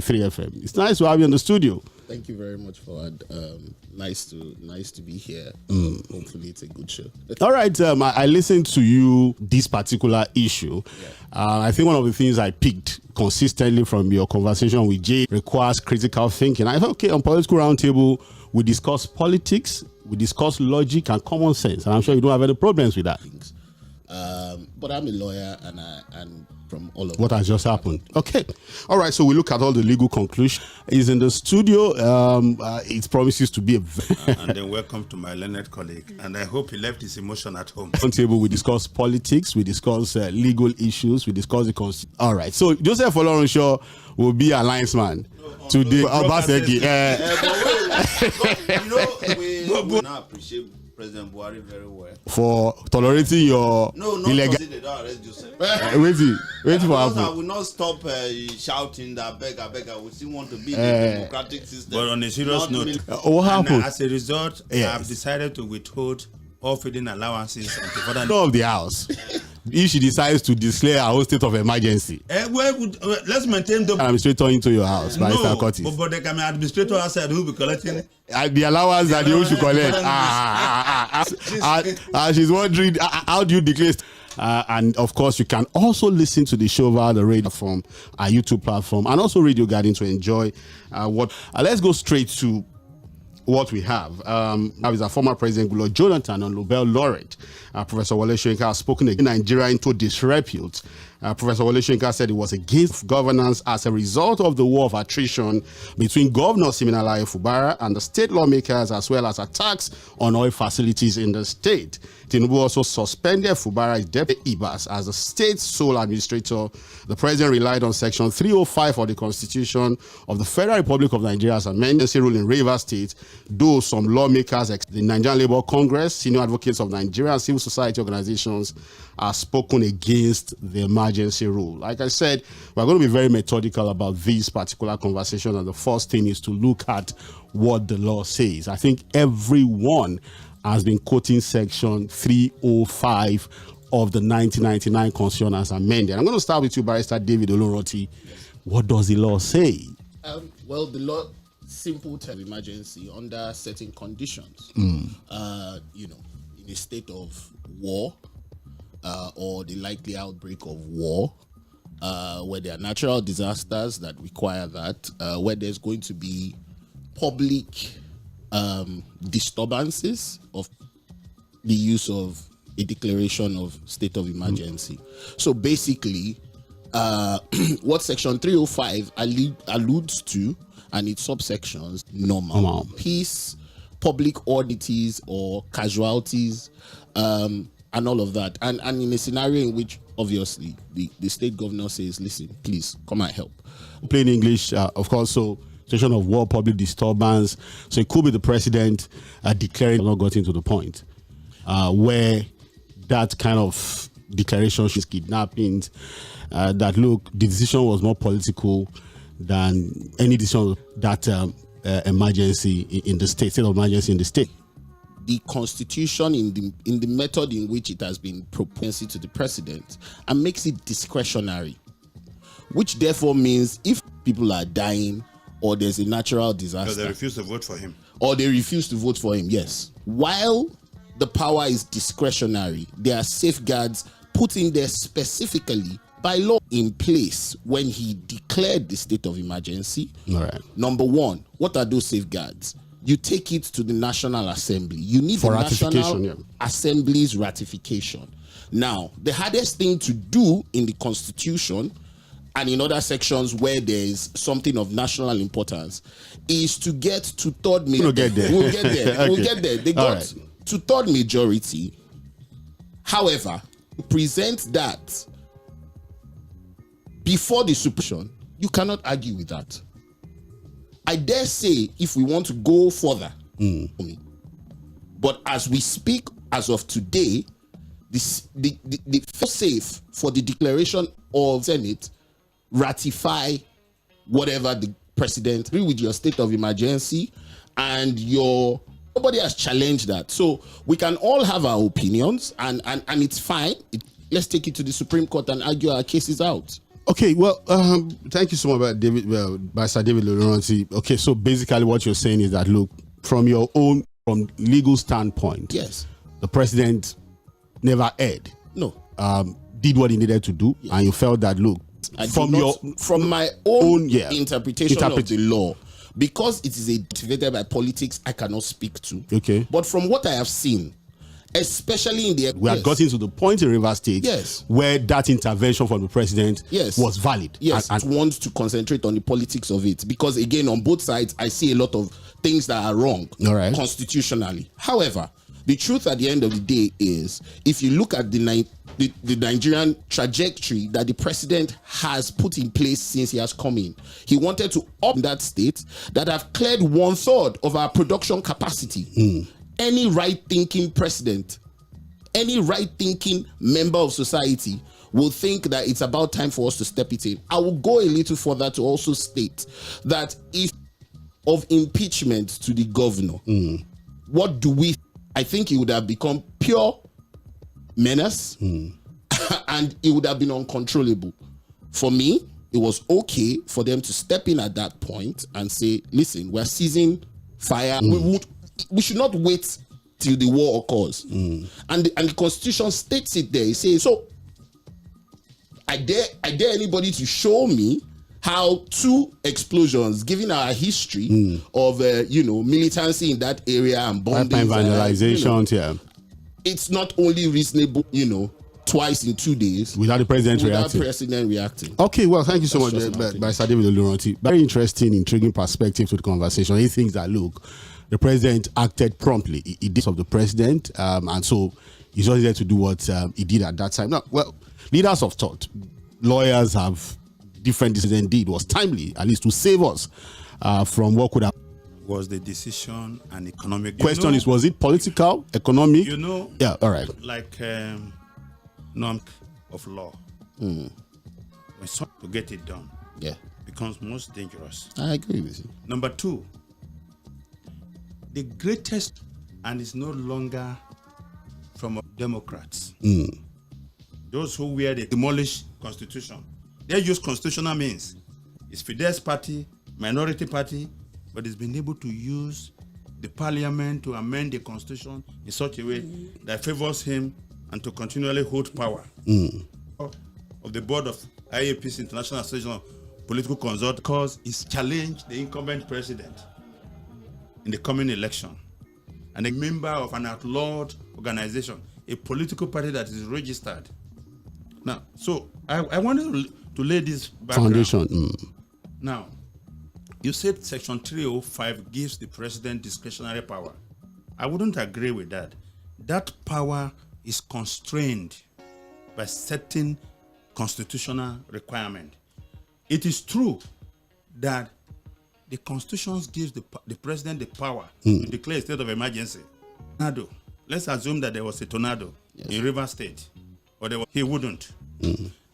93 FM. It's nice to have you in the studio. Thank you very much, Fawad. Nice to be here. Hopefully it's a good show. All right, I listened to you this particular issue. Yeah. I think one of the things I picked consistently from your conversation with Jay requires critical thinking. I thought, okay, on Political Roundtable, we discuss politics, we discuss logic and common sense, and I'm sure you don't have any problems with that. But I'm a lawyer, and from all of what has just happened. Okay. All right. So we look at all the legal conclusions. He's in the studio. It promises to be a and then welcome to my learned colleague. And I hope he left his emotion at home. On table, we discuss politics, we discuss legal issues, we discuss the constitution. All right. So Joseph Olorunsho will be a linesman today. We now appreciate President Buhari very well for tolerating your illegal. They don't arrest Joseph. Wait for happen. I will not stop shouting that beg. We still want to be in the democratic system. But on a serious note, what happened? As a result, I've decided to withhold all feeding allowances until further notice of the house. If she decides to declare a whole state of emergency, let's maintain the administrator into your house. But they can be administrator outside who will be collecting the allowance that you should collect. She's wondering how do you declare. And of course, you can also listen to the show via the radio platform, our YouTube platform, and also Radio Garden to enjoy what. Let's go straight to what we have. Now is our former President Goodluck Jonathan and Nobel laureate Professor Wole Soyinka has spoken against Nigeria into disrepute. Professor Wole Soyinka said it was against governance as a result of the war of attrition between Governor Siminalayi Fubara and the state lawmakers, as well as attacks on oil facilities in the state. Tinubu also suspended Fubara's deputy Ibas as the state's sole administrator. The president relied on Section 305 of the Constitution of the Federal Republic of Nigeria's emergency rule in Rivers State, though some lawmakers, the Nigerian Labour Congress, senior advocates of Nigeria, and civil society organizations are spoken against the emergency rule. Like I said, we're going to be very methodical about this particular conversation, and the first thing is to look at what the law says. I think everyone has been quoting Section 305 of the 1999 Constitution as amended. I'm going to start with you, Barrister David Oloroti. What does the law say? Well, the law, simple term emergency under certain conditions. In a state of war or the likely outbreak of war, where there are natural disasters that require that, where there's going to be public disturbances of the use of a declaration of state of emergency. So basically, what Section 305 alludes to and its subsections, normal, peace, public oddities or casualties, and all of that. And in a scenario in which, obviously, the state governor says, listen, please, come and help. Plain English, of course, so situation of war, public disturbance. So it could be the president declaring, not gotten to the point where that kind of declaration is kidnappings, that look, the decision was more political than any decision that emergency in the state of emergency in the state. The constitution in the method in which it has been proposed to the president and makes it discretionary, which therefore means if people are dying or there's a natural disaster, so they refuse to vote for him, yes. While the power is discretionary, there are safeguards put in there specifically by law in place when he declared the state of emergency. All right. Number one, what are those safeguards? You take it to the National Assembly. You need the National Assembly's ratification. Now, the hardest thing to do in the Constitution and in other sections where there is something of national importance is to get to third majority. We'll get there. We'll get there. They got to third majority. However, present that before the supersession, you cannot argue with that. I dare say, if we want to go further, but as we speak, as of today, the first safe for the declaration of Senate ratify whatever the president agree with your state of emergency, and nobody has challenged that. So we can all have our opinions, and it's fine. Let's take it to the Supreme Court and argue our cases out. Okay, well, thank you so much, Sir Dᴏɪľ. Okay, so basically what you're saying is that, look, from legal standpoint, yes, the president never erred. No. Did what he needed to do, and you felt that, look, from my own interpretation of the law, because it is activated by politics, I cannot speak to. Okay. But from what I have seen, especially in the... We had gotten to the point in Rivers State where that intervention from the president was valid. Yes, and wants to concentrate on the politics of it. Because again, on both sides, I see a lot of things that are wrong constitutionally. However, the truth at the end of the day is, if you look at the Nigerian trajectory that the president has put in place since he has come in, he wanted to up that state that have cleared 1/3 of our production capacity. Any right-thinking president, any right-thinking member of society will think that it's about time for us to step it in. I will go a little further to also state that if of impeachment to the governor, what do we... I think it would have become pure menace and it would have been uncontrollable. For me, it was okay for them to step in at that point and say, listen, we're seizing fire. We should not wait till the war occurs. And the Constitution states it there. It says, so I dare anybody to show me how 2 explosions, given our history of militancy in that area and bombing, vandalization, it's not only reasonable, twice in 2 days without the president reacting. Okay, well, thank you so much, Sir Dᴏɪľ. Very interesting, intriguing perspective to the conversation. He thinks that, look, the president acted promptly. He did of the president, and so he's just there to do what he did at that time. Now, well, leaders of thought, lawyers have different decisions. Indeed, was timely, at least to save us from what could have. Was the decision an economic? Question is, was it political, economic? Yeah, all right. Like norm of law, when to get it done, becomes most dangerous. I agree with you. Number 2, the greatest, and it's no longer from Democrats. Those who wear the demolished constitution, they use constitutional means. It's Fidel's party, minority party, but it's been able to use the parliament to amend the constitution in such a way that favors him and to continually hold power. Of the board of IAPC, International Association of Political Consultants, because it's challenged the incumbent president in the coming election, and a member of an outlawed organization, a political party that is registered. Now, so I wanted to lay this foundation. Now, you said Section 305 gives the president discretionary power. I wouldn't agree with that. That power is constrained by certain constitutional requirement. It is true that the Constitution gives the president the power to declare a state of emergency. Tornado. Let's assume that there was a tornado in Rivers State, or he wouldn't.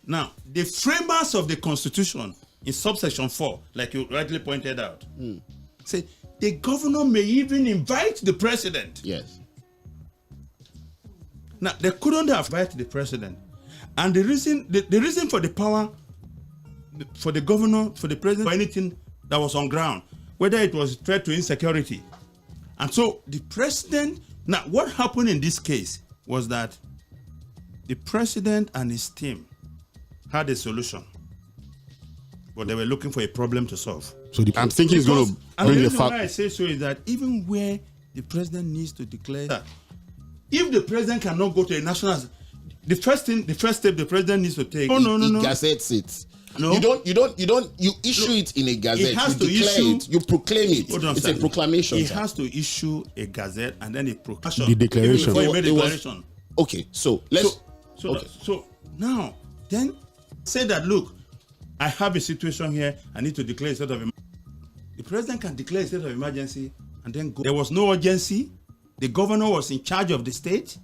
Now, the framers of the Constitution in subsection 4, like you rightly pointed out, say the governor may even invite the president. Yes. Now, they couldn't have invited the president. And the reason for the power for the governor, for the president, for anything that was on ground, whether it was threat to insecurity. And so the president, now what happened in this case was that the president and his team had a solution, but they were looking for a problem to solve. So I'm thinking it's going to bring the fact. Why I say so is that even where the president needs to declare that, if the president cannot go to a national, the first step the president needs to take. He gazettes it. No, you issue it in a gazette. He has you declare it. You proclaim it. It's a proclamation. He has to issue a gazette and then a proclamation. The declaration. Before he made a declaration. Okay, so let's. So now, then say that, look, I have a situation here. I need to declare a state of emergency. The president can declare a state of emergency and then go. There was no urgency. The governor was in charge of the state.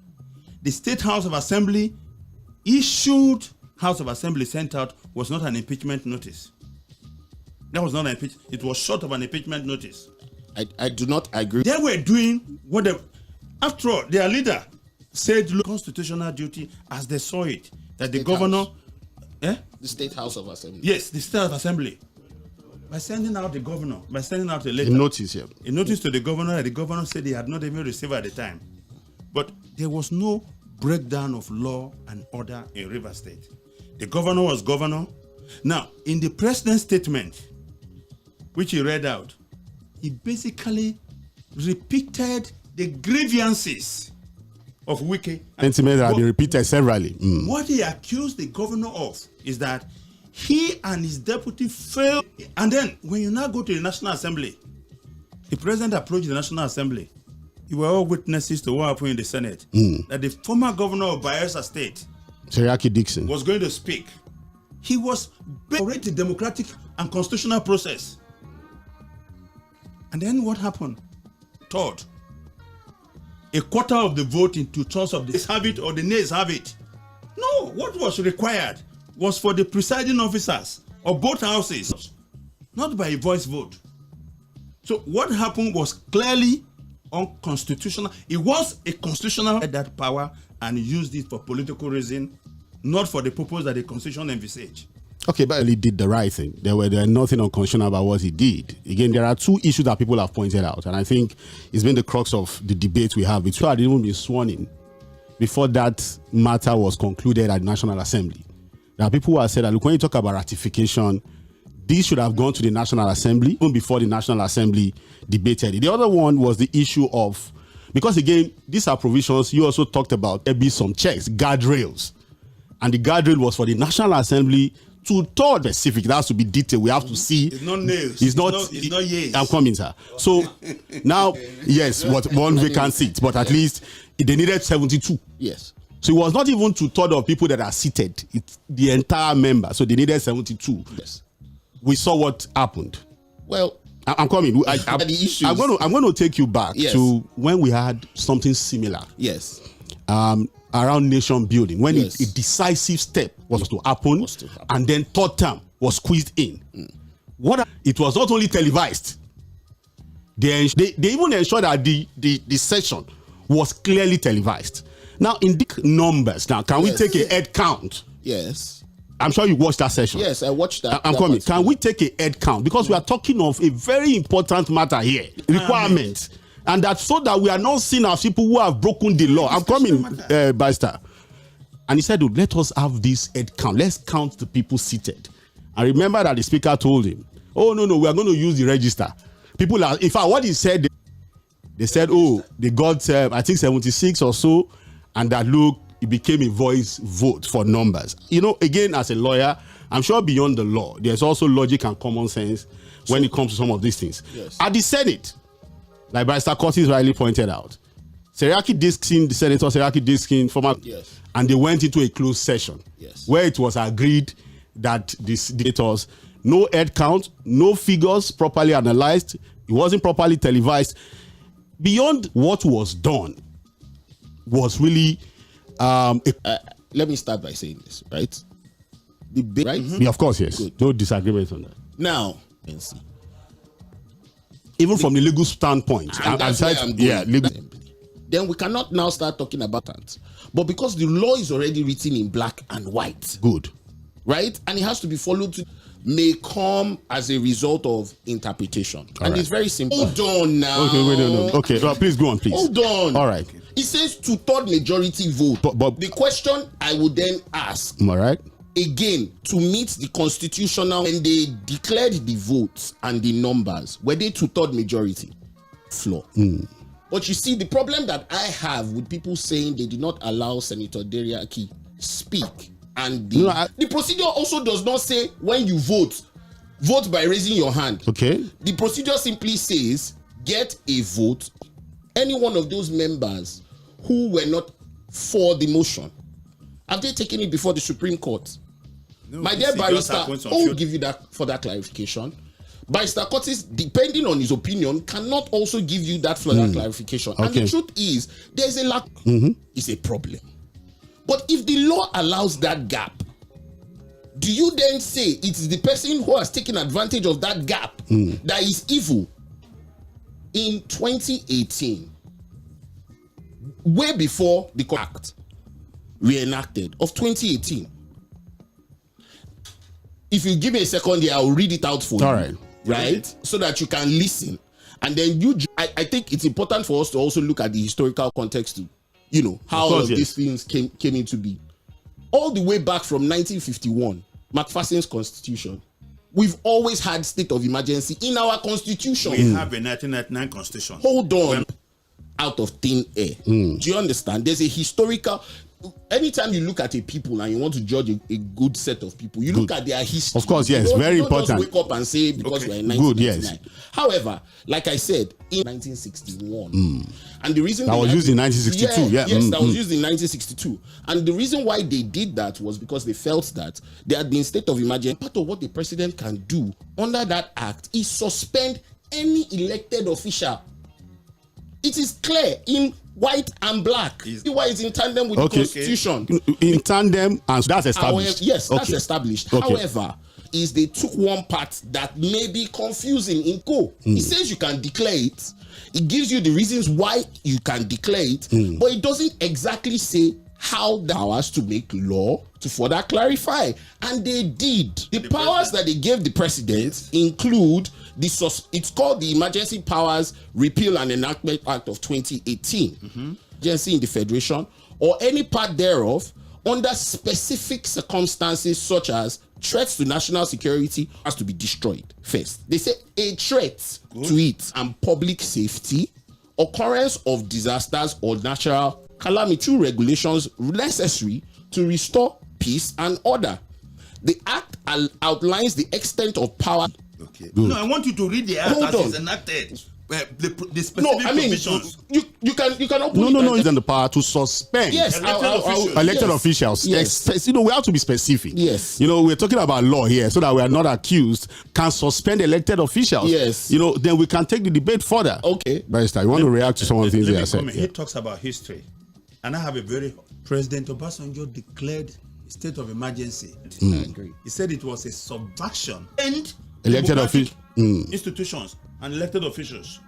The State House of Assembly issued. House of Assembly sent out was not an impeachment notice. That was not an impeachment. It was short of an impeachment notice. I do not agree. They were doing what they, after all, their leader said, look, constitutional duty as they saw it, that the governor The State House of Assembly. Yes, the State Assembly. By sending out the governor, by sending out a letter. A notice, yeah. A notice to the governor that the governor said he had not even received at the time. But there was no breakdown of law and order in Rivers State. The governor was governor. Now, in the president's statement, which he read out, he basically repeated the grievances of Wike. Sentiment that have been repeated severally. What he accused the governor of is that he and his deputy failed. And then when you now go to the National Assembly, the president approached the National Assembly. You were all witnesses to what happened in the Senate. That the former governor of Bayelsa State, Seraki Dixon, was going to speak. He was already the democratic and constitutional process. And then what happened? Third, a quarter of the vote in 2/3 of the yeas have it or the nays have it. No, what was required was for the presiding officers of both houses, not by a voice vote. So what happened was clearly unconstitutional. It was a constitutional had that power and used it for political reason, not for the purpose that the constitution envisaged. Okay, but he did the right thing. There were nothing unconstitutional about what he did. Again, there are two issues that people have pointed out, and I think it's been the crux of the debate we have. It's had even been sworn in before that matter was concluded at the National Assembly. There are people who have said that, look, when you talk about ratification, this should have gone to the National Assembly even before the National Assembly debated it. The other one was the issue of, because again, these are provisions, you also talked about there be some checks, guardrails. And the guardrail was for the National Assembly to talk specific. That has to be detailed. We have to see. It's not nails. It's not yes. I'm coming, sir. So now, yes, what one vacant seat, but at least they needed 72. Yes. So it was not even 2/3 of people that are seated. It's the entire member. So they needed 72. Yes. We saw what happened. Well, I'm coming. I'm going to take you back to when we had something similar. Yes. Around nation building, when Yes. a decisive step was to happen, and then third term was squeezed in. It was not only televised. They even ensured that the session was clearly televised. Now, in the numbers, now can we take a head count? Yes. I'm sure you watched that session. Yes, I watched that. I'm coming. Can we take a head count? Because we are talking of a very important matter here. Requirements. And that so that we are not seen as people who have broken the law. I'm coming, Barrister. And he said, let us have this head count. Let's count the people seated. And remember that the speaker told him, oh, no, we are going to use the register. People are, in fact, what he said, they said, oh, they got, I think, 76 or so. And that, look, it became a voice vote for numbers. You know, again, as a lawyer, I'm sure beyond the law, there's also logic and common sense when it comes to some of these things. Yes. At the Senate, like Barrister Curtis rightly pointed out, Seraki Dixon, the Senator Seraki Dixon, former, and they went into a closed session where it was agreed that the senators, no head count, no figures properly analyzed, it wasn't properly televised. Beyond what was done was really let me start by saying this, right? Right? Yeah, of course, yes. Good. No disagreement on that. Now, even from the legal standpoint, that's where I'm going. Then we cannot now start talking about that. But because the law is already written in black and white, good, right? And it has to be followed may come as a result of interpretation. And it's very simple. Hold on now. Okay, wait, no. Okay, well, please go on, please. Hold on. All right. It says 2/3 majority vote. But the question I would then ask, all right, again, to meet the constitutional, when they declared the votes and the numbers, were they 2/3 majority? Flaw. But you see, the problem that I have with people saying they did not allow Senator Deriaki speak, and the procedure also does not say when you vote by raising your hand. Okay. The procedure simply says get a vote. Any one of those members who were not for the motion, have they taken it before the Supreme Court? No, my dear barrister, I will give you that for that clarification. Barrister Curtis, depending on his opinion, cannot also give you that further clarification. Okay. And the truth is, there's a lack. It's a problem. But if the law allows that gap, do you then say it's the person who has taken advantage of that gap that is evil? In 2018, way before the Act reenacted of 2018, If you give me a second here, I'll read it out for you. All right. Right? So that you can listen. And then I think it's important for us to also look at the historical context to, you know, how all of these things came into being. All the way back from 1951, McPherson's constitution, we've always had state of emergency in our constitution. We have a 1999 constitution. Hold on. Out of thin air. Do you understand? There's a historical... Anytime you look at a people and you want to judge a good set of people, you look at their history. Of course, yes, very you don't important. Just wake up and say because we're in 1999. However, like I said, in 1961, and the reason that was used in 1962, that was used in 1962, and the reason why they did that was because they felt that there had been state of emergency. Part of what the president can do under that act is suspend any elected official. It is clear in white and black. Why it's in tandem with the constitution. In tandem, and that's established. However, yes, that's established. However, is they took one part that may be confusing in co. It says you can declare it. It gives you the reasons why you can declare it, but it doesn't exactly say how the powers to make law to further clarify. And they did. The powers that they gave the president include it's called the Emergency Powers Repeal and Enactment Act of 2018. Emergency in the Federation or any part thereof under specific circumstances such as threats to national security has to be destroyed first. They say a threat to it and public safety, occurrence of disasters or natural calamity regulations necessary to restore peace and order. The act outlines the extent of power. No, I want you to read the act as it's enacted. The specific provisions. You can open No, it's in the power to suspend elected officials. Yes. You know, we have to be specific. Yes. You know, we're talking about law here so that we are not accused. Can suspend elected officials. Yes. You know, then we can take the debate further. Okay. Barrister, you want to react to some of the things they said? He talks about history. And I have a very... President Obasanjo declared a state of emergency. I agree. He said it was a subversion and elected officials. Institutions and elected officials.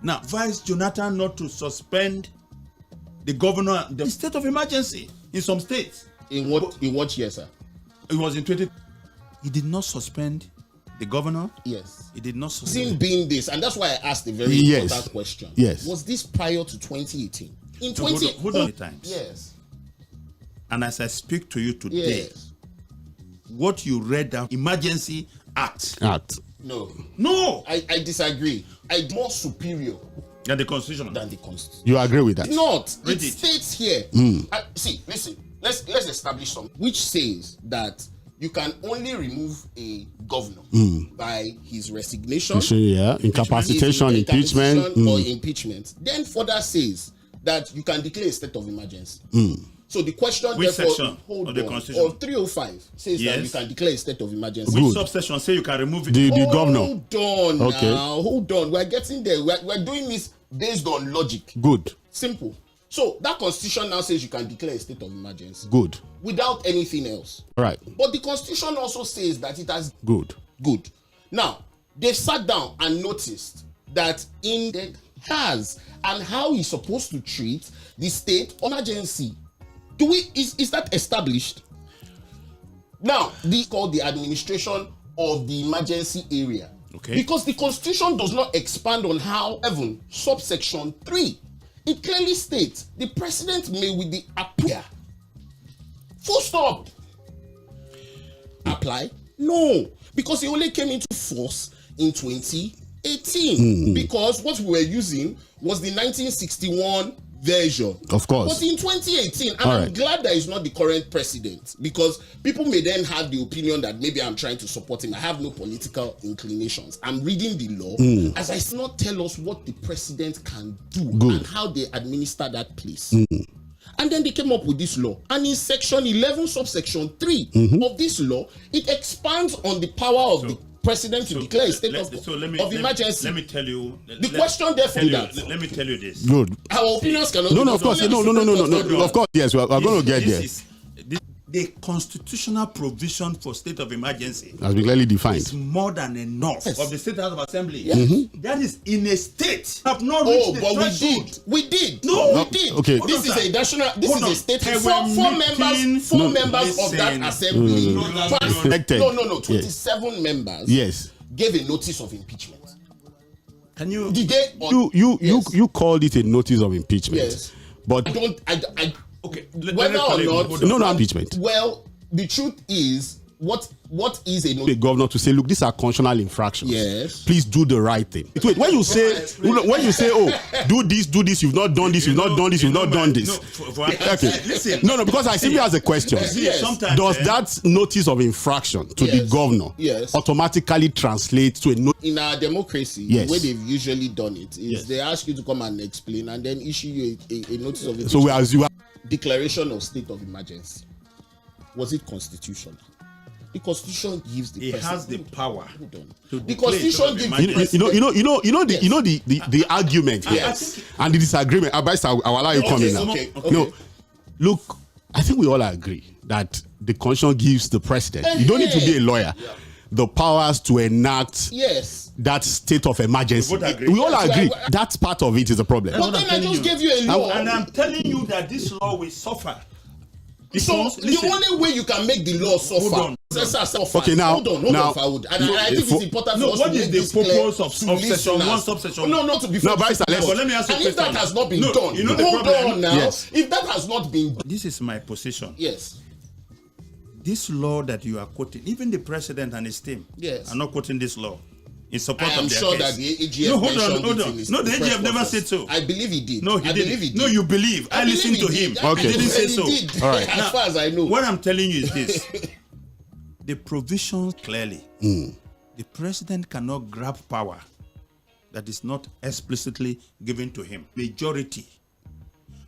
Now, Vice Jonathan not to suspend the governor, the state of emergency in some states. In what year, sir? It was in 20. He did not suspend the governor. Yes. He did not suspend. Since being this, and that's why I asked a very important question. Yes. Was this prior to 2018? In 2018. Hold on. Times. Yes. And as I speak to you today, what you read down, Emergency Act. No. I disagree. I'm more superior than the Constitution. You agree with that? It states here. See, listen. Let's establish something which says that you can only remove a governor by his resignation, incapacitation, impeachment, or impeachment. Then further says that you can declare a state of emergency. So the question, which therefore, section hold of the on, Constitution? or 305 says that you can declare a state of emergency. Which subsection say you can remove it? The governor. Hold on now. Hold on. We're getting there. We're doing this based on logic. Good. Simple. So that Constitution now says you can declare a state of emergency. Good. Without anything else. Right. But the Constitution also says that it has... Good. Now, they sat down and noticed that in has and how he's supposed to treat the state of emergency. Is that established? Now, this is called the administration of the emergency area. Okay. Because the Constitution does not expand on how, even subsection 3, it clearly states the president may with the appear. Full stop. Apply? No. Because it only came into force in 2018. Because what we were using was the 1961 version. Of course. But in 2018, and I'm glad that he's not the current president, because people may then have the opinion that maybe I'm trying to support him. I have no political inclinations. I'm reading the law as I not tell us what the president can do and how they administer that place. And then they came up with this law. And in section 11, subsection 3 of this law, it expands on the power of the president to declare a state of emergency. Let me tell you. The question therefore that. Let me tell you this. Good. Our opinions cannot. No, of course. No. Of course, yes. We're going to get there. the constitutional provision for state of emergency has been clearly defined. is more than enough of the State House of Assembly. That is in a state. Have not reached the threshold. We did. No, we did. Okay. This is a national. This Hold is on. a state. There Four were members. meetings. Members of that Listen. assembly. Elected. No. 27 members. Yes. Gave a notice of impeachment. Can you? Did they? You called it a notice of impeachment. Yes. But I Okay. whether or not. no impeachment. Well, the truth is, what is a The notice? governor to say, look, these are constitutional infractions. Yes. Please do the right thing. Wait, when you say, oh, do this, you've not done this, you've not done this, you've not done this. Okay. Listen. No, because I simply ask a question. Yes. Sometimes, Does that notice of infraction to the Yes. governor Yes. automatically translate to a notice? In our democracy, Yes. the way they've usually done it is they ask you to come and explain and then issue you a notice of impeachment. So we assume Declaration of state of emergency. Was it constitutional? The constitution gives the He president. has the power to The declare constitution state of gives the emergency. the argument here Yes. and the disagreement. I'll allow you come in now. Okay. No, look, I think we all agree that the constitution gives the president. You don't need to be a lawyer. The powers to enact Yes. that state of emergency. We both agree. We all Yes, agree. I- That part of it is a problem. But then I just gave you a law. And I'm telling you that this law will suffer. So Because, the listen, only way you can make the law suffer. Hold on. Okay, now- hold on, now- Fawood. And I think it's important for us what to is make the this clear purpose of to subsection listeners. 1, subsection? No, not to be. No, Barrister, let's- But let me ask you a And if that question. has not been No, done, you know the hold problem? on now. Yes. If that has not been done, This is my position. yes. This law that you are quoting, even the president and his team Yes. are not quoting this law in support I am of their sure case. that the AGF No, hold mentioned on, hold it on. in his No, the press AGF never conference. said so. I believe he did. No, he I didn't. believe he did. No, you believe. I believe listened he to did. him. Okay. He didn't say He so. did. All right. As far as I know. What I'm telling you is this. The provisions clearly. The president cannot grab power that is not explicitly given to him. Majority.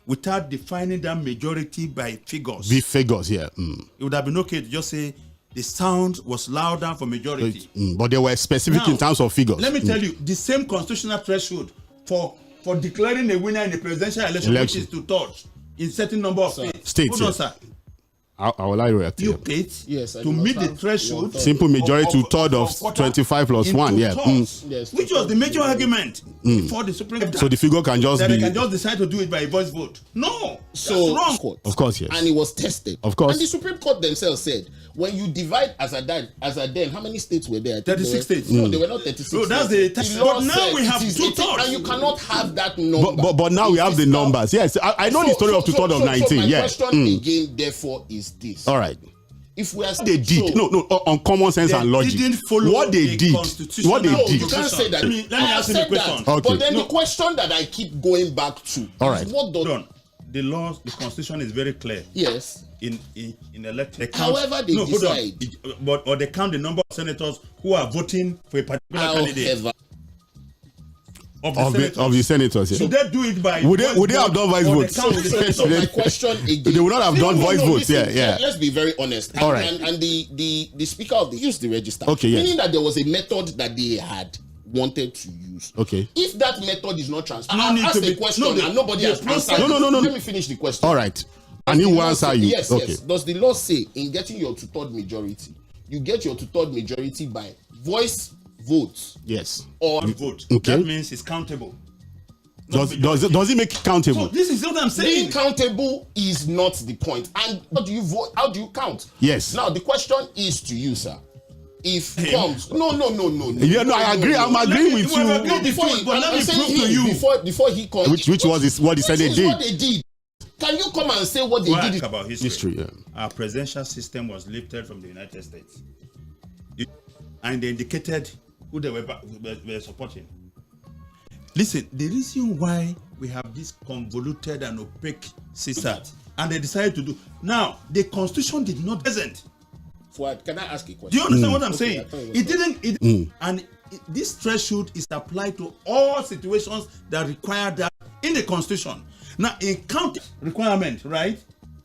Without defining that majority by figures. The figures here. It would have been okay to just say the sound was louder for majority. But they were specific Now, in terms of figures. Let me tell you, the same constitutional threshold for declaring a winner in a presidential election, Election. which is 2/3 in certain number of states. States, Hold on, yes. sir. I will allow you to react You here. paid Yes, I to do not meet the have threshold. 1/3. Simple majority, two-thirds of quarter 25 plus into 1. Yeah. thirds, Yes, which was the major argument for the Supreme Court. So the figure can just that be. they can just decide to do it by a voice vote. No, So, that's wrong. court. Of course, yes. And it was tested. Of course. And the Supreme Court themselves said, when you divide as a then, how many states were there? I think 36 there were- states. No, there were not 36. So that's states. the- The law but now said we have it is 2/3. and you cannot have that number. But now we have the numbers. Yes, I know the story of 2/3 of 19. So my Yeah. question again, therefore, is this. All right. If we are They did. so- On common sense They and logic. didn't follow What they the did. constitutional What they No, did. you can't say that. Let me I ask have you a said that. question. Okay. But then No. the question that I keep going back to All is right. what Hold does on. The laws, the constitution is very clear. yes. In elect, they count, However they hold on. decide. Or they count the number of senators who are voting for a particular candidate However, of the Of senators. the senators. Should Yeah. they do it by Would they voice have vote done voice or they votes? count the so my question again. They would not have done voice votes, listen, yeah. Let's be very honest. And, All right. And the speaker of the used the register. Okay, yes. Meaning that there was a method that they had wanted to use. Okay. If that method is not transparent, No I've need asked to a be- question no, the- and nobody the has process- answered. No. Let me finish the question. All right. And he will answer you. Yes, Okay. yes. Does the law say in getting your 2/3 majority, you get your 2/3 majority by voice votes Yes. or vote? Okay. That means it's countable. Not Does it make it So countable? this is what I'm being saying. countable is not the point. And how do you vote? How do you count? Yes. Now the question is to you, sir. If Him. comes, no. Yeah, no, I agree. I'm agreeing with Well, you. agree with Before you, he, but let I'm me saying prove to him, you. before he comes, Which was what he said they Which is what did. they did. Can you come and say what they What did? about history? History, yeah. Our presidential system was lifted from the United States, and they indicated who they were supporting. Listen, the reason why we have this convoluted and opaque system, and they decided to do now, the Constitution did not present. Fuad, can I ask a question? Do you understand what I'm Okay, saying? I thought It didn't. And this threshold is applied to all situations that require that in the Constitution. Now, in count requirement, right?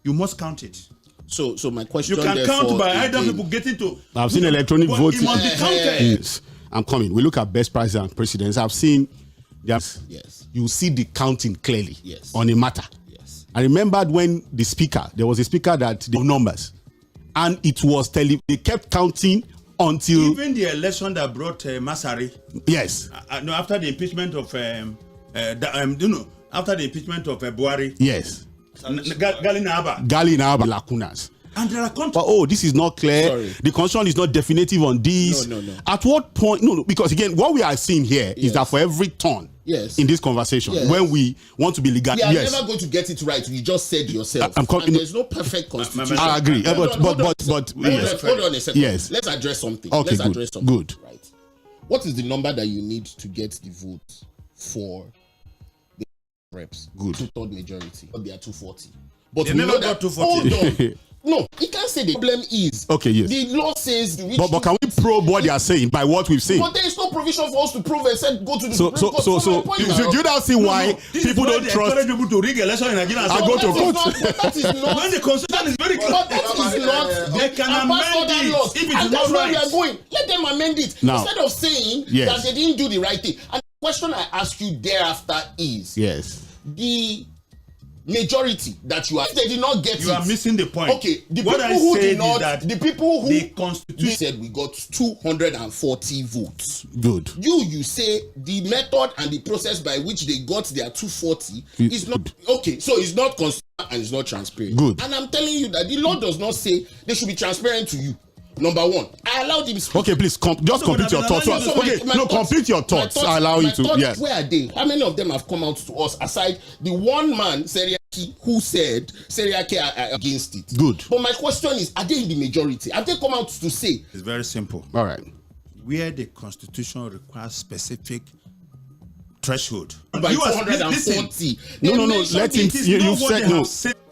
You must count it. So my question. You can count therefore, by either again, people getting to. I've seen electronic but voting. It must be counted. Yes. I'm coming. We look at best prices and precedents. I've seen. Yes. You see the counting clearly. Yes. On a matter. Yes. I remembered when there was a speaker that the numbers. and it was they kept counting until even the election that brought Masari. Yes. No, after the impeachment of after the impeachment of Buhari. Yes. Gali Naba lacunas. And there are but this is not clear. Sorry. The constitution is not definitive on this. No. At what point? No, because again, what we are seeing here is that for every turn in this conversation, when we want to be legal, we are never going to get it right. You just said yourself. There's no perfect constitution. I agree. But hold on a second. Yes. Let's address something. Okay, Let's address something. Good. Right. What is the number that you need to get the votes for the reps? Good. 2/3 majority. But they are 240. But they we never know got that. 240. Hold on. No, you can't say the problem is. Okay, yes. The law says. But can we probe what they are saying by what we've seen? But there is no provision for us to prove except go to the So do you now see why people don't trust people to rig election in Nigeria? I go to court. That is not. When the constitution is very clear, But that is not. they can amend it if it is and not that's where we right. are going. Let them amend it Now, instead of saying that they didn't do the right thing. And the question I ask you thereafter is: the majority that you are, if they did not get you are missing the point. Okay, the what people who did not, that the people who the constitution said we got 240 votes. Good. You say the method and the process by which they got their 240 is not okay. So it's not constitutional and it's not transparent. Good. And I'm telling you that the law does not say they should be transparent to you. Number one, I allowed him to speak. Okay, please just complete your thoughts. Complete your thoughts. I allow you to. Yes. Where are they? How many of them have come out to us aside the one man, 괰ᴟᴇ, who said 괰ᴟᴇ are against it? Good. But my question is, are they in the majority? Have they come out to say? It's very simple. All right. Where the constitution requires specific threshold. By 240. No. Let him. You said no.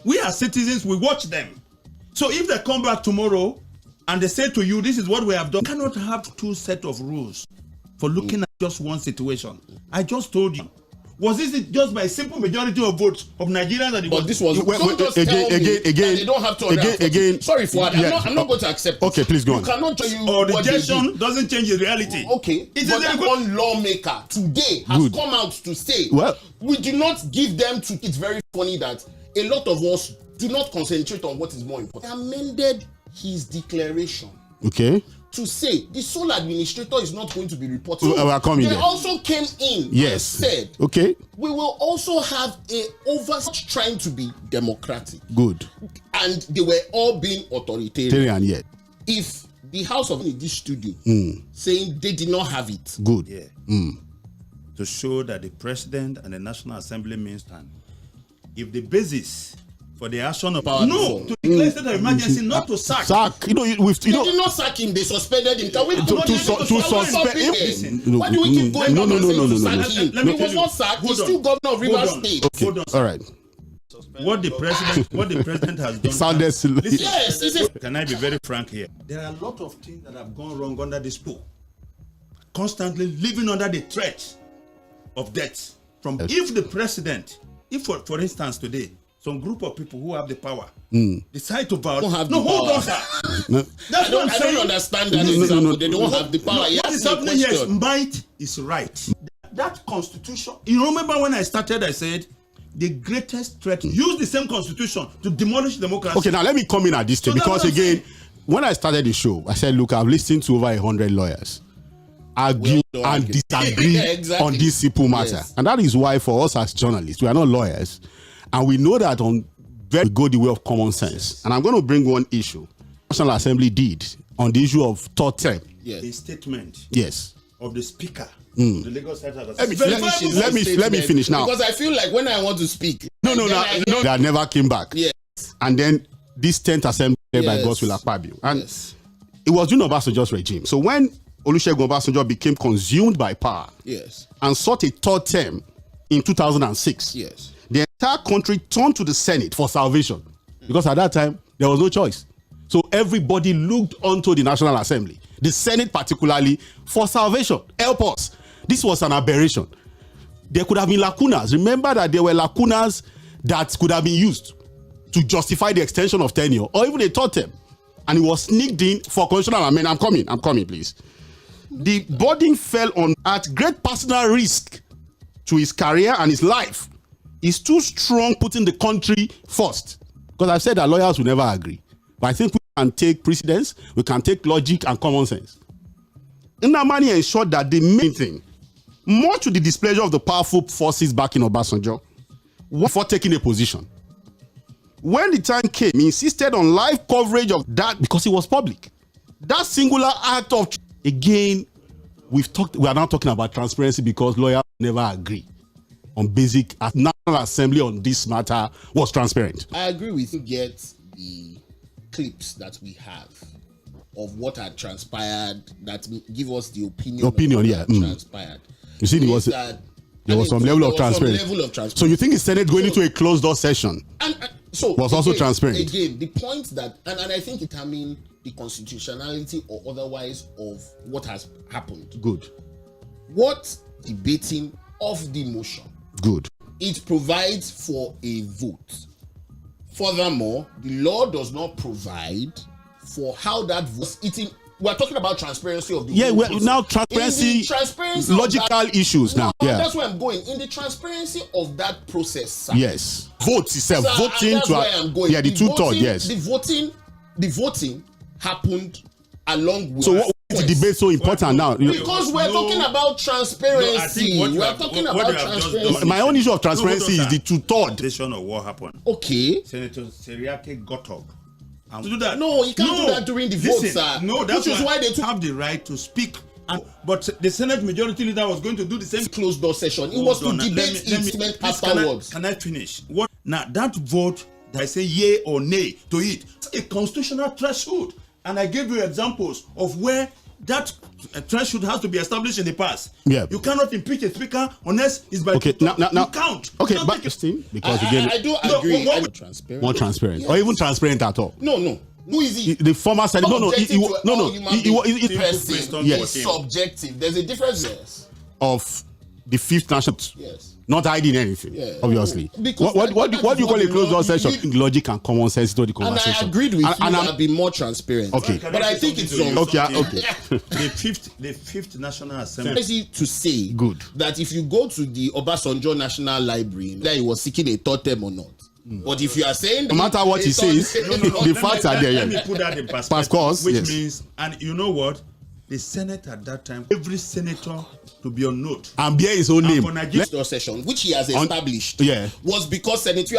We are citizens. We watch them. So if they come back tomorrow and they say to you, this is what we have done, you cannot have two sets of rules for looking at just one situation. I just told you. Was this just by simple majority of votes of Nigerians that it was? But this was again. They don't have to again. Sorry, Fuad. I'm not going to accept. Okay, please go on. You cannot tell you. Or rejection doesn't change the reality. Okay, but that one lawmaker today has come out to say, well, we do not give them to. It's very funny that a lot of us do not concentrate on what is more important. They amended his declaration. Okay. To say the sole administrator is not going to be reporting. We are coming they there. also came in and said, okay, we will also have a oversight trying to be democratic. Good. And they were all being authoritarian. Yet. If the House of this studio saying they did not have it. Good. Yeah. To show that the president and the National Assembly means stand. If the basis for the action of to declare state of emergency, not to sack. They did not sack him. They suspended him. Can we to suspend him? Why do we keep going on and saying to sack him? He was not sacked. He's still governor of Rivers State. Okay. All right. What the president has done. Sounded yes. Can I be very frank here? There are a lot of things that have gone wrong under this pool. Constantly living under the threat of death. If the president, for instance today, some group of people who have the power decide to vote. Hold on, sir. That's what I'm saying. I don't understand that example. They don't have the power. What is happening here is might is right. That constitution, you remember when I started, I said, the greatest threat, use the same constitution to demolish democracy. Okay, now let me come in at this stage, because again, when I started the show, I said, look, I've listened to over 100 lawyers argue and disagree on this simple matter. Yes. And that is why for us as journalists, we are not lawyers. And we know that we go the way of common sense. Yes. And I'm going to bring one issue. The National Assembly did on the issue of third term. Yes. A statement. Yes. Of the speaker. The Lagos State let me finish now. Because I feel like when I want to speak. No, that never came back. Yes. And then this 10th assembly by WღＳոᴛsAᴘᴜ. And it was during Obasanjo's regime. So when Olusegun Obasanjo became consumed by power and sought a third term in 2006, the entire country turned to the Senate for salvation, because at that time there was no choice. So everybody looked onto the National Assembly, the Senate particularly, for salvation. Help us. This was an aberration. There could have been lacunas. Remember that there were lacunas that could have been used to justify the extension of tenure or even a third term, and it was sneaked in for constitutional amendment. I'm coming, please. The burden fell on at great personal risk to his career and his life. He's too strong putting the country first. Because I've said that lawyers will never agree. But I think we can take precedence, we can take logic and common sense. Nnamani ensured that the main thing, more to the displeasure of the powerful forces back in Obasanjo, was for taking a position. When the time came, he insisted on live coverage of that because it was public. That singular act of, again, we are now talking about transparency because lawyers never agree on basic. National Assembly on this matter was transparent. I agree with you. Get the clips that we have of what had transpired that give us the opinion of what had transpired. You see, there was some level of transparency. So you think the Senate going into a closed door session so was also transparent? Again, the point that, and I think it determines the constitutionality or otherwise of what has happened. Good. What debating of the motion? Good. It provides for a vote. Furthermore, the law does not provide for how that vote is. We're talking about transparency of the we're now transparency logical issues now. Yeah, that's where I'm going. In the transparency of that process, sir. Yes. Vote itself. Voting that's to where I'm going. Yeah, the two-thirds, yes. The voting happened along with. So what is the debate so important now? Because we're talking about transparency. We're talking about transparency. My own issue of transparency is the two-thirds of what happened. Okay. Senator Seriake got up. To do that. No, you can't do that during the vote, sir. No, that's why they have the right to speak. But the Senate Majority Leader was going to do the same closed door session. It was to debate it afterwards. Can I finish? What now? That vote, I say yay or nay to it. It's a constitutional threshold, and I gave you examples of where that threshold has to be established in the past. Yeah. You cannot impeach a speaker unless it's by now you count. Okay, but because again, I do agree. More transparent, or even transparent at all. No. Who is he? The former Senate. No. It's subjective. There's a difference of the fifth national. Yes. Not hiding anything, obviously. What do you call a closed door session? Logic and common sense to the conversation. And I agreed with you that be more transparent. Okay. But I think it's wrong. Okay. The fifth National Assembly. Easy to say good that if you go to the Obasanjo National Library, that he was seeking a third term or not. But if you are saying no matter what he says, the facts are there. Let me put that in perspective. Which means, and you know what? The Senate at that time, every senator to be on note and bear his own name. For session, which he has established, was because Senator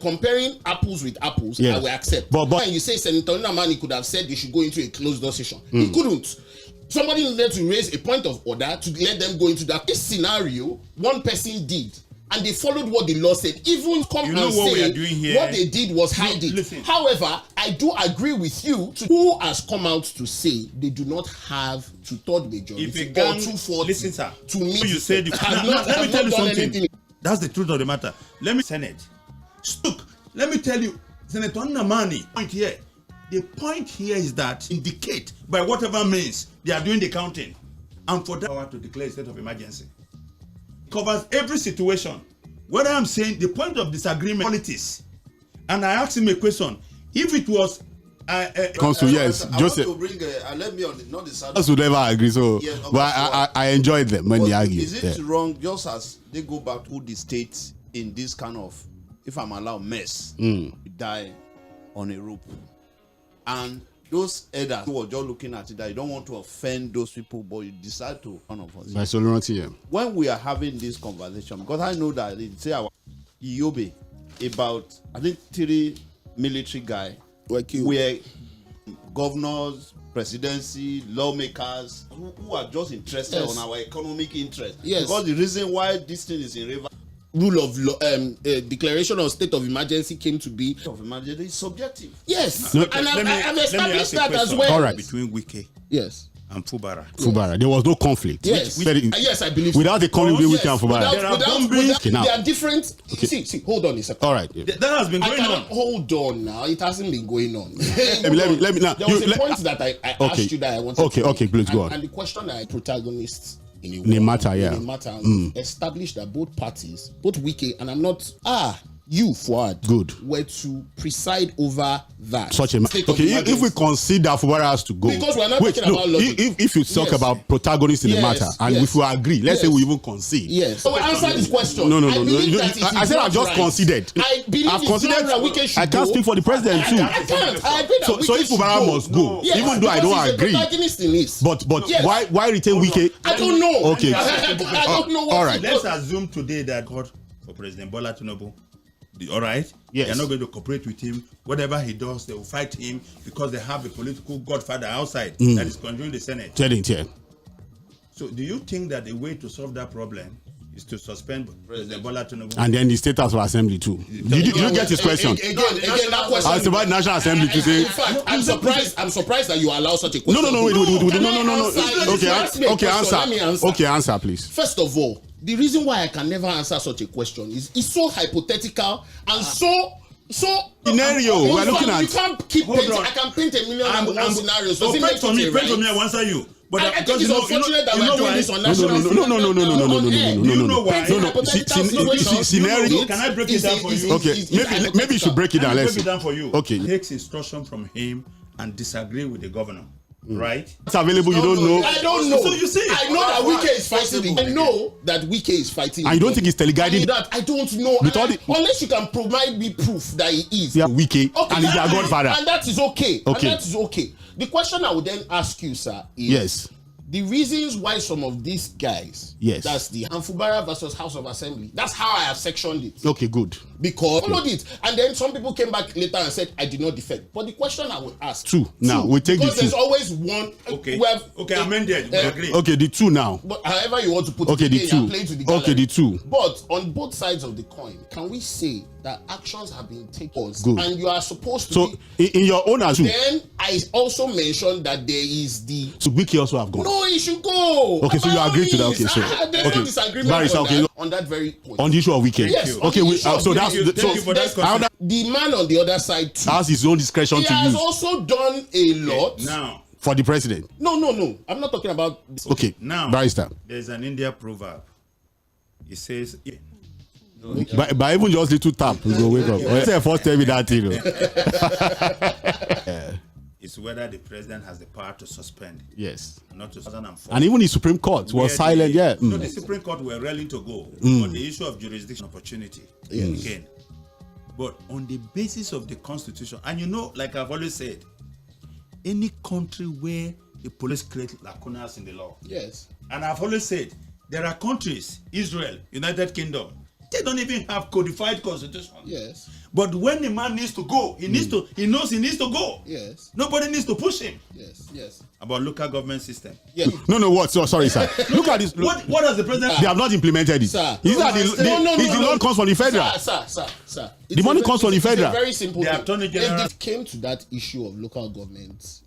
comparing apples with apples. I will accept. But when you say Senator Nnamani could have said they should go into a closed door session, he couldn't. Somebody needed to raise a point of order to let them go into that. This scenario, one person did. And they followed what the law said. Even what they did was hide it. However, I do agree with you. Who has come out to say they do not have two-third majority if a gang, or 240 listen, sir, to meet? You said let me tell you something. That's the truth of the matter. Let me Senate. Look, let me tell you, Senator Nnamani. Point here. The point here is that indicate by whatever means they are doing the counting, and for that power to declare a state of emergency. Covers every situation. What I'm saying, the point of disagreement politics. And I asked him a question. If it was yes, Joseph. Let me on not the side. Us would never agree. So, yes, but I enjoyed them when they argue. Is it wrong just as they go back to the states in this kind of, if I'm allowed, mess, die on a rope, and those elders who were just looking at it that you don't want to offend those people, but you decide to one of us. By sovereignty, when we are having this conversation, because I know that they say our Yobe about I think 3 military guys where governors, presidency, lawmakers who are just interested on our economic interest. Yes. Because the reason why this thing is in river. Rule of law, declaration of state of emergency came to be. Of emergency is subjective. Yes, and I've established that as well. All right. Between Wike, and Fubara. There was no conflict. Yes, yes, I believe. Without the conflict between Wike and Fubara, there are different. See, hold on a second. All right, that has been going on. Hold on now, it hasn't been going on. let me now. There was a point that I asked you that I wanted. Okay, please go on. And the question I protagonists. In a matter, established that both parties, both Wike, and I'm not you, Fuad, Good. were to preside over that. Such a if we consider Fubara has to go, because we're not talking about logic. If you talk about protagonists in the matter, and if we agree, let's say we even concede. Yes. So answer this question. No. I said I just conceded. I believe I've considered that WİKE should I can't speak for the president too. I can't. I agree that so if Fubara must go, even though I don't agree. But why retain WİKE? I don't know. Okay. I don't know. All right. Let's assume today that God for President Bola Tinubu. All right? Yes. They're not going to cooperate with him. Whatever he does, they will fight him because they have a political godfather outside that is controlling the Senate. So do you think that the way to solve that problem is to suspend President Bola Tinubu? And then the State House of Assembly too. Did you get his question? Again, that question. I was about National Assembly to say. In fact, I'm surprised that you allow such a question. No. Okay, answer. Let me answer. Okay, answer, please. First of all, the reason why I can never answer such a question is it's so hypothetical and so scenario. We're looking at. You can't keep painting. I can paint a million and one scenarios. Does it make for me, I will answer you. But I think it's unfortunate that we're doing this on national. No. You know why? Scenario. Can I break it down for you? Okay, maybe you should break it down. Let's break it down for you. Okay. Takes instruction from him and disagree with the governor. Right? It's available. You don't know. I don't know. So you see, I know that WİKE is fighting. I know that WİKE is fighting. I don't think he's teleguiding. That I don't know. Unless you can provide me proof that he is. Yeah, WİKE and he's their godfather. And that is okay. Okay. And that is okay. The question I would then ask you, sir, is yes. The reasons why some of these guys, yes, that's the Fubara versus House of Assembly. That's how I have sectioned it. Okay, good. Because I followed it, and then some people came back later and said I did not defend. But the question I would ask, two. Now we take the two. Because there's always one. Okay. Okay, amended. We agree. Okay, the two now. But however you want to put it. Okay, the two. Okay, the two. But on both sides of the coin, can we say that actions have been taken? Good. And you are supposed to. So in your own as well. Then I also mentioned that there is the. So WİKE also have gone. No, it should go. Okay, so you agree to that. Okay, so there's no disagreement on that very point. On the issue of WİKE. Yes. Okay, so that's the man on the other side too has his own discretion to use. He has also done a lot now for the president. No. I'm not talking about this. Okay. Now, barrister. There's an India proverb. It says. But even just little tap, you go wake up. Say first tell me that thing. It's whether the president has the power to suspend. Yes. Not to 2004. And even the Supreme Court was silent. No, the Supreme Court were willing to go on the issue of jurisdiction opportunity. Again. But on the basis of the Constitution, and you know, like I've always said, any country where the police create lacunas in the law. Yes. And I've always said, there are countries, Israel, United Kingdom, they don't even have codified constitution. Yes. But when the man needs to go, he knows he needs to go. Yes. Nobody needs to push him. Yes. About local government system. Yes. No, what? So, sorry, sir. Look at this. What has the president? They have not implemented it. Sir. The loan comes from the federal. Sir. The money comes from the federal. It's a very simple thing. Attorney General. If they came to that issue of local government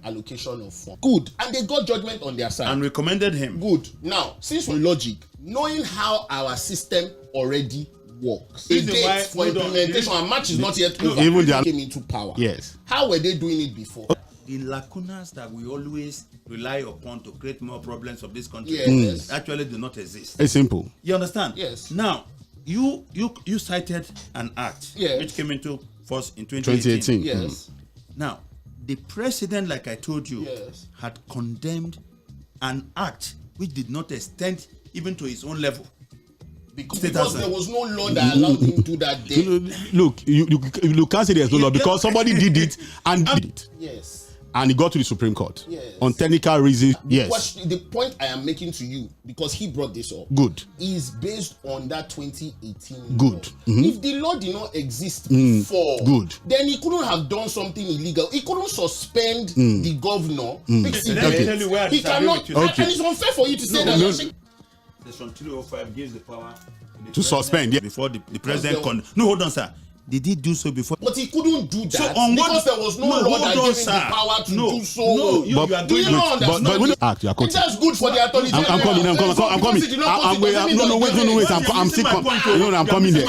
allocation of funds, good, and they got judgment on their side and recommended him. Good. Now, since we're logic, knowing how our system already works, a date for implementation and match is not yet over. Even they came into power. Yes. How were they doing it before? The lacunas that we always rely upon to create more problems of this country actually do not exist. It's simple. You understand? Yes. Now, you cited an act which came into force in 2018. Yes. Now, the president, like I told you, had condemned an act which did not extend even to his own level. Because there was no law that allowed him to do that day. Look, you can't say there's no law because somebody did it and did it. Yes. And it got to the Supreme Court. Yes. On technical reasons, yes. The point I am making to you, because he brought this up, is based on that 2018 law. If the law did not exist before, then he couldn't have done something illegal. He couldn't suspend the governor. Let me tell you where I disagree with you. And it's unfair for you to say that. Section 305 gives the power to suspend before the president. No, hold on, sir. Did he do so before? But he couldn't do that because there was no law that gave him the power to do so. No, you are doing it. But when you act, you are it's just good for the attorney general. I'm coming.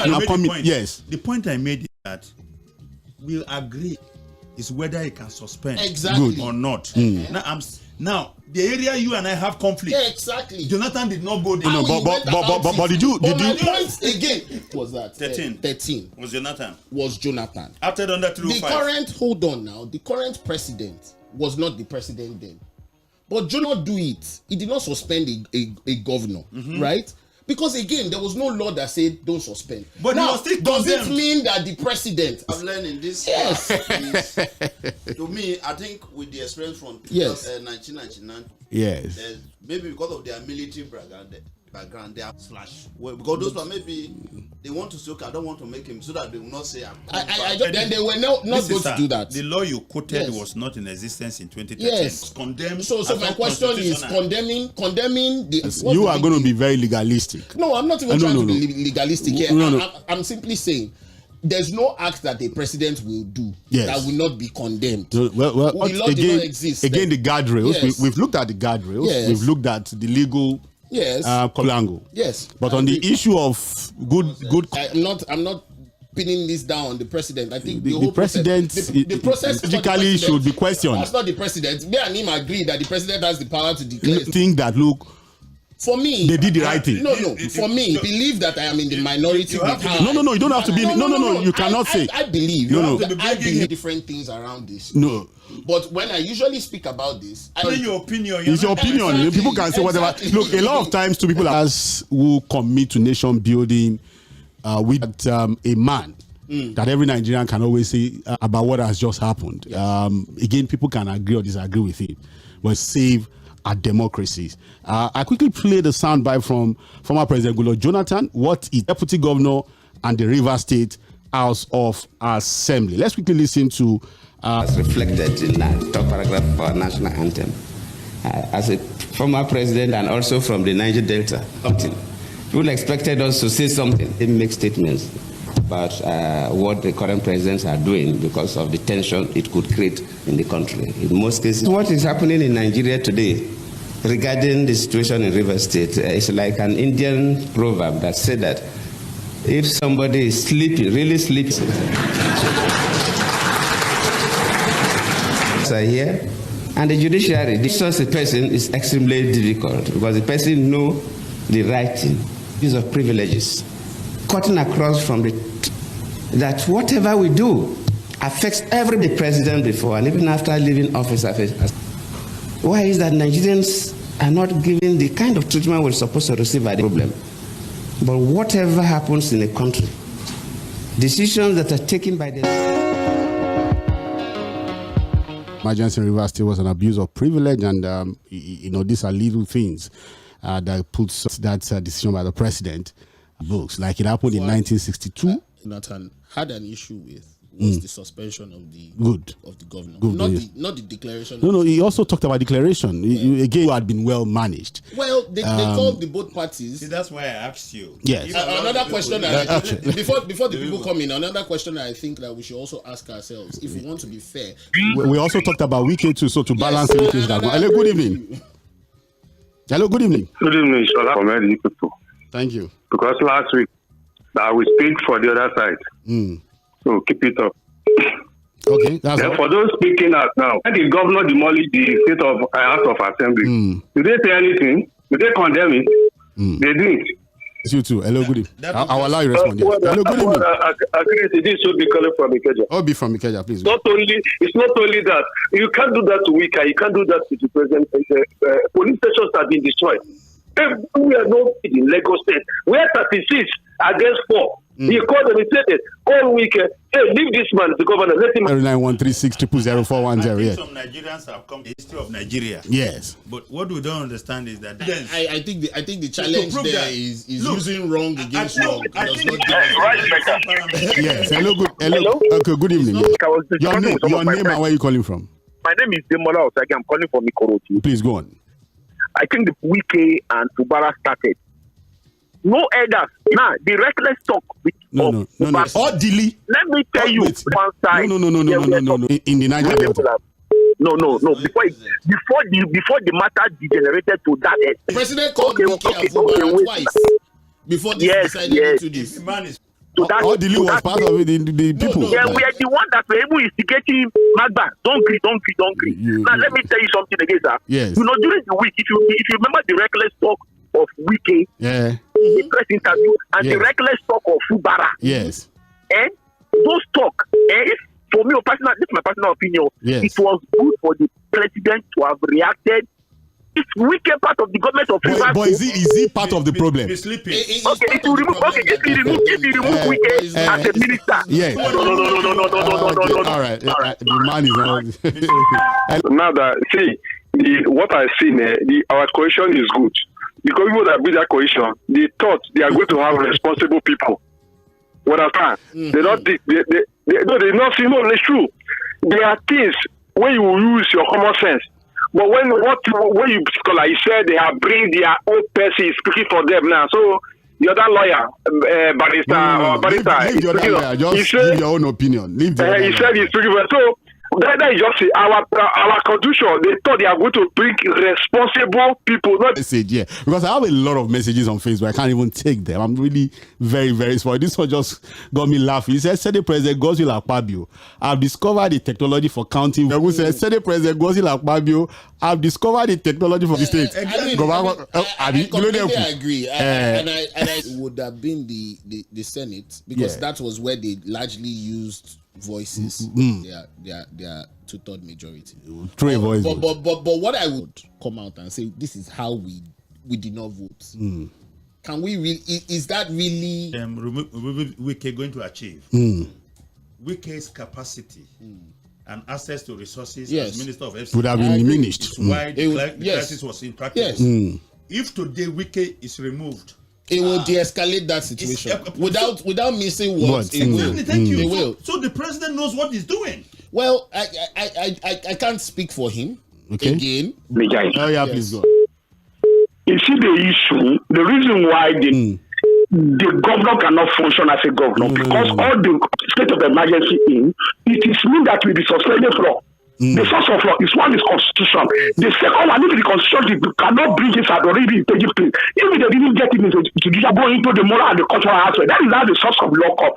I'm coming there. Yes. The point I made is that we'll agree is whether he can suspend exactly or not. Now Now, the area you and I have conflict. Yeah, exactly. Jonathan did not go there. No, but did you? But my point again was that 13 was Jonathan. After under 305. The current president was not the president then. But do not do it. He did not suspend a governor, right? Because again, there was no law that said don't suspend. But now, still does it mean that the president? I've learned in this. Yes. To me, I think with the experience from 1999. Yes. Maybe because of their military background, they are because those were maybe they want to say, okay, I don't want to make him so that they will not say then they were not going to do that. The law you quoted was not in existence in 2013. Yes. Condemned. So my question is condemning the. You are going to be very legalistic. No, I'm not even trying to be legalistic here. I'm simply saying there's no act that a president will do that will not be condemned. Well, the law did not exist. Again, the guardrails. Yes. We've looked at the guardrails. Yes. We've looked at the legal. Yes. Angle. Yes. But on the issue of good. I'm not pinning this down on the president. I think the president the process logically should be questioned. That's not the president. Me and him agree that the president has the power to declare. Think that for me, they did the right thing. No. For me, believe that I am in the minority. No. You don't have to be. No. You cannot say. I believe. I believe different things around this. No. But when I usually speak about this, your opinion. It's your opinion. Exactly. People can say whatever. Exactly. Look, a lot of times, to people who commit to nation building with a man that every Nigerian can always say about what has just happened. Yes. Again, people can agree or disagree with it, but save our democracies. I quickly play the soundbite from former President Goodluck Jonathan, what is Deputy Governor and the Rivers State House of Assembly. Let's quickly listen to. As reflected in the top paragraph of our national anthem. As a former president and also from the Niger Delta, people expected us to say something. They make statements about what the current presidents are doing because of the tension it could create in the country. In most cases, what is happening in Nigeria today regarding the situation in Rivers State is like an Indian proverb that said that if somebody is sleepy, really sleepy, are here, and the judiciary, this such a person is extremely difficult because the person knows the right thing, use of privileges, cutting across from that whatever we do affects every president before and even after leaving office. Why is that Nigerians are not given the kind of treatment we're supposed to receive at the problem? But whatever happens in a country, decisions that are taken by the emergency in Rivers State was an abuse of privilege, and these are little things that puts that decision by the president books, like it happened in 1962. Jonathan had an issue with was the suspension of the governor, not the declaration. No, he also talked about declaration. Again, had been well managed. Well, they called the both parties. See, that's why I asked you. Yes. Another question before the people come in. Another question I think that we should also ask ourselves, if we want to be fair. We also talked about WİKE too, so to balance the things that. Hello, good evening. Hello, good evening. Good evening, Shola, from many people. Thank you. Because last week, I will speak for the other side. So keep it up. Okay. That's then for those speaking out now, when the governor demolished the state of House of Assembly, did they say anything? Did they condemn it? They didn't. It's you too. Hello, good evening. I'll allow you to respond. Hello, good evening. This should be calling from Ikeja. I'll be from Ikeja, please. It's not only that. You can't do that to WİKE. You can't do that to the president. Police stations have been destroyed. We are not in Lagos State. We are 36 against 4. He called them, he said, all week, hey, leave this man, the governor, let him. 9136000410. Yeah. Some Nigerians have come to the history of Nigeria. Yes. But what we don't understand is that I think the challenge there is using wrong against wrong. Yes. Hello. Okay, good evening. Your name and where are you calling from? My name is Demola Osagi. I'm calling from Ikorodu. Please go on. I think the WİKE and Fubara started. No elders. Now, the reckless talk. No. Or delay. Let me tell you one side. No. In the Niger Delta. No. Before the matter degenerated to that end. The president called WİKE and Fubara twice before they decided to do this. to that. All the league was part of it, the people. Yeah, we are the one that were able instigating Magba. Don't agree. Now let me tell you something again, sir. Yes. You know, during the week, if you remember the reckless talk of Wike, the press interview, and the reckless talk of Fubara. Yes. And those talk, for me, this is my personal opinion. Yes. It was good for the president to have reacted. It's Wike part of the government of Fubara. But is he part of the problem? Be sleeping. If you remove Wike as a minister. Yes. No. All right. The man is not. Now that what I see, our coalition is good. Because people that build that coalition, they thought they are going to have responsible people. What I find, they not see. No, it's true. There are things where you will use your common sense. But when you like you said, they have bring their own person speaking for them now. So the other lawyer, barrister, leave the other lawyer. Just give your own opinion. Leave the other he said he's speaking for. So that is just our constitution. They thought they are going to bring responsible people. Not message, yeah. Because I have a lot of messages on Facebook. I can't even take them. I'm really very, very sorry. This one just got me laughing. He said, Senate President 괏괏ᴟ, I've discovered the technology for counting. Who said, Senate President 괏괏ᴟ, I've discovered the technology for the state. I completely agree. And I would have been the Senate, because that was where they largely used voices, their 2/3 majority. Three voices. But what I would come out and say, this is how we did not vote. Can we really? Is that really? Wike going to achieve? Wike's capacity and access to resources as Minister of FC would have been diminished. Why the crisis was impacted. Yes. If today Wike is removed, it will de-escalate that situation without missing words. It will. Thank you. It will. So the president knows what he's doing. Well, I can't speak for him. Okay. Again. Oh yeah, please go. You see the issue. The reason why the governor cannot function as a governor because all the state of emergency it is mean that will be suspended from. The source of law is one is constitution. The second one, if the constitution cannot bring this at already taking place, if they didn't get it into go into the moral and the cultural aspect, that is how the source of law comes.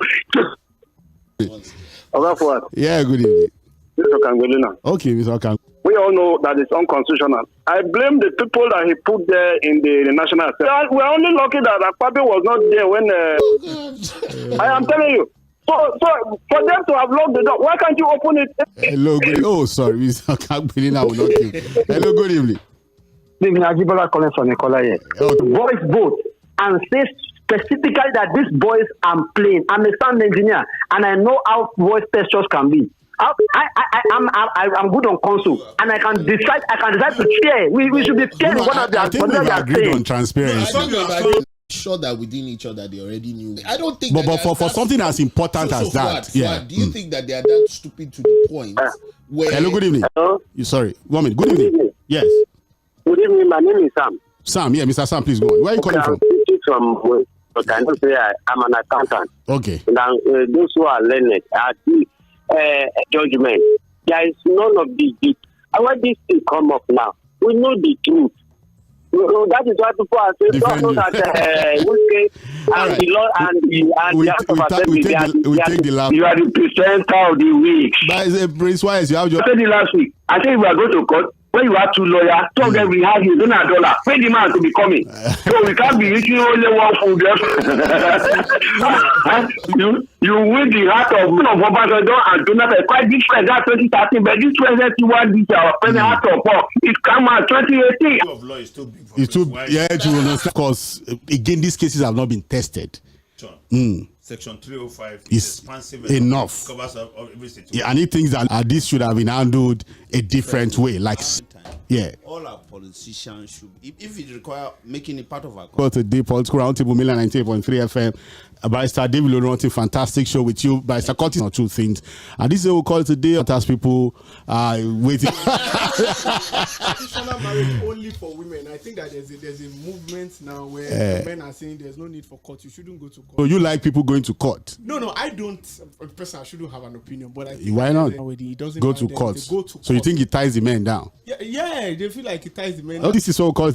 Yeah, good evening. Mr. Kangolina. Okay, Mr. Kang. We all know that it's unconstitutional. I blame the people that he put there in the National Assembly. We're only lucky that Akpabio was not there when. I am telling you. So for them to have locked the door, why can't you open it? Hello, good. Oh, sorry, Mr. Kangolina will not give. Hello, good evening. This is Ajibola calling from Nicola here. Boys vote and say specifically that these boys I'm playing. I'm a sound engineer and I know how voice textures can be. I'm good on console and I can decide to share. We should be sharing one of the I think we've agreed on transparency. Sure that within each other they already knew. I don't think. But for something as important as that, do you think that they are that stupid to the point where? Hello, good evening. Hello? Sorry, 1 minute. Good evening. Yes. Good evening. My name is Sam. Sam, yeah, Mr. Sam, please go on. Where are you calling from? But I don't say I'm an accountant. Okay. Now, those who are learned at this judgment, there is none of this. I want this to come up now. We know the truth. That is why people are saying, don't know that and the law and the House of Assembly, you are the presenter of the week. That is a Prince Wise. You have your. I said it last week. I said we are going to court. When you have two lawyers, two of them will have you $1. Pay the man to be coming. So we can't be eating only one food. You win the heart of Obasanjo and Jonathan. Quite different. That's 2013, but this 2021, this our present heart of Paul. It come out 2018. Of law is too big for It's too, Wise. yeah, to understand. Because again, these cases have not been tested. Section 305 Is is expansive enough. Covers of every situation. Yeah, and he thinks that this should have been handled a different way. Like, yeah. All our politicians should, if it require making it part of our. Go to the Political Roundtable, 98.3 FM. Barrister Dᴏɪλ, fantastic show with you. Barrister Curtis on two things. And this is what we call today. As people are waiting. Traditional marriage only for women. I think that there's a movement now where men are saying there's no need for court. You shouldn't go to court. So you like people going to court? No, I don't. A person, I shouldn't have an opinion. But I think why not? it doesn't Go matter to court. them. They go to So you court. think it ties the men down? Yeah, they feel like it ties the men. Oh, this is what we call